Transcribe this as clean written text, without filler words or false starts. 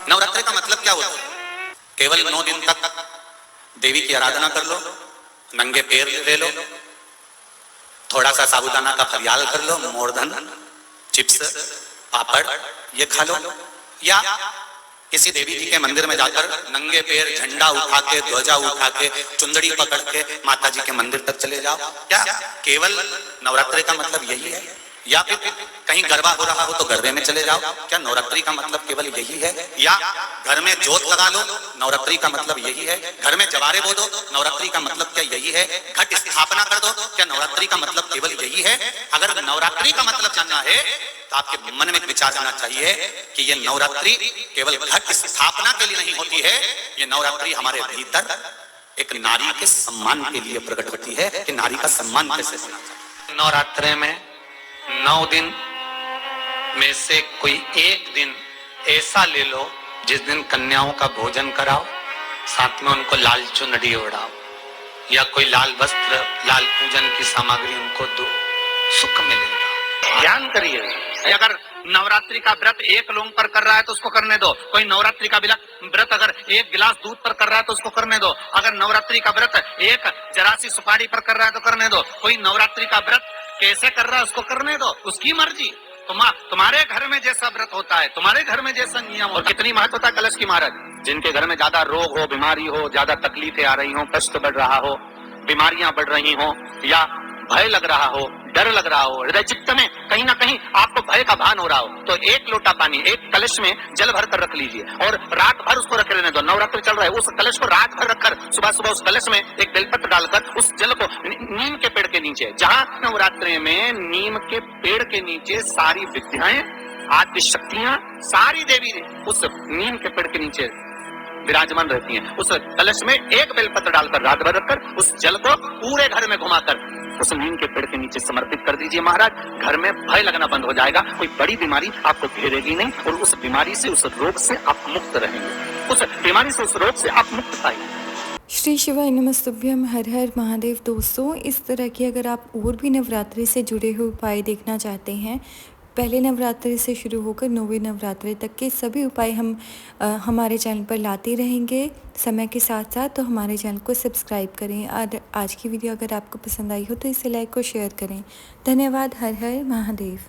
नवरात्रि का मतलब क्या होता है? केवल 9 दिन तक देवी की आराधना कर लो, नंगे पैर ले लो, थोड़ा सा साबूदाना का फरियाल कर लो, मोरधन, चिप्स, पापड़ ये खा लो, या किसी देवी जी के मंदिर में जाकर नंगे पैर झंडा उठा के, ध्वजा उठा के, चुंदड़ी पकड़ के माता जी के मंदिर तक चले जाओ। क्या केवल नवरात्रि का मतलब यही है? या फिर कहीं गरबा हो रहा हो तो गरबे में चले जाओ, क्या नवरात्रि का मतलब केवल यही है? या घर में जोत लगा लो, नवरात्रि का मतलब यही है? घर में जवारे बो दो, नवरात्रि का मतलब क्या यही है? घट स्थापना कर दो, क्या नवरात्रि का मतलब केवल यही है? अगर नवरात्रि का मतलब जानना है तो आपके मन में विचार आना चाहिए कि ये नवरात्रि केवल घट स्थापना के लिए नहीं होती है, ये नवरात्रि हमारे भीतर एक नारी के सम्मान के लिए प्रकट होती है कि नारी का सम्मान कैसे होना चाहिए। नवरात्रि में 9 दिन में से कोई एक दिन ऐसा ले लो जिस दिन कन्याओं का भोजन कराओ, साथ में उनको लाल चुनरी ओढ़ाओ, या कोई लाल वस्त्र, लाल पूजन की सामग्री उनको दो, सुख मिलेगा। ध्यान करिए, अगर नवरात्रि का व्रत एक लोंग पर कर रहा है तो उसको करने दो। कोई नवरात्रि का व्रत अगर एक गिलास दूध पर कर रहा है तो उसको करने दो। अगर नवरात्रि का व्रत एक जरासी सुपारी पर कर रहा है तो करने दो। कोई नवरात्रि का व्रत कैसे कर रहा है उसको करने दो, उसकी मर्जी। तुम्हारे घर में जैसा व्रत होता है, तुम्हारे घर में जैसा नियम। और कितनी महत्वता कलश की महाराज। जिनके घर में ज्यादा रोग हो, बीमारी हो, ज्यादा तकलीफें आ रही हो, कष्ट बढ़ रहा हो, बीमारियां बढ़ रही हो, या भय लग रहा हो, डर लग रहा हो, हृदय चित्त में कहीं ना कहीं आपको भय का भान हो रहा हो, तो एक लोटा पानी एक कलश में जल भर कर रख लीजिए और रात भर उसको रखे रहने दो। नवरात्रि चल रहा है, उस कलश को रात भर रखकर सुबह सुबह उस कलश में एक बेलपत्र डालकर उस जल को नीम के पेड़ के नीचे, जहां नवरात्रि में नीम के पेड़ के नीचे सारी विद्याएं, आदि शक्तियां, सारी देवी उस नीम के पेड़ के नीचे विराजमान रहती हैं। उस कलश में एक बेलपत्र डालकर रात भर रखकर उस जल को पूरे घर में घुमाकर उस नीम के पेड़ के नीचे समर्पित कर दीजिए महाराज। घर में भय लगना बंद हो जाएगा, कोई बड़ी बीमारी आपको घेरेगी नहीं और उस बीमारी से, उस रोग से आप मुक्त रहेंगे। उस बीमारी से, उस रोग से आप मुक्त पाएंगे। श्री शिवाय नमस्तुभ्यम, हर हर महादेव। दोस्तों, इस तरह की अगर आप और भी नवरात्रि से जुड़े हुए उपाय देखना चाहते हैं, पहले नवरात्रि से शुरू होकर 9वें नवरात्रि तक के सभी उपाय हम हमारे चैनल पर लाते रहेंगे समय के साथ साथ। तो हमारे चैनल को सब्सक्राइब करें और आज की वीडियो अगर आपको पसंद आई हो तो इसे लाइक और शेयर करें। धन्यवाद। हर हर महादेव।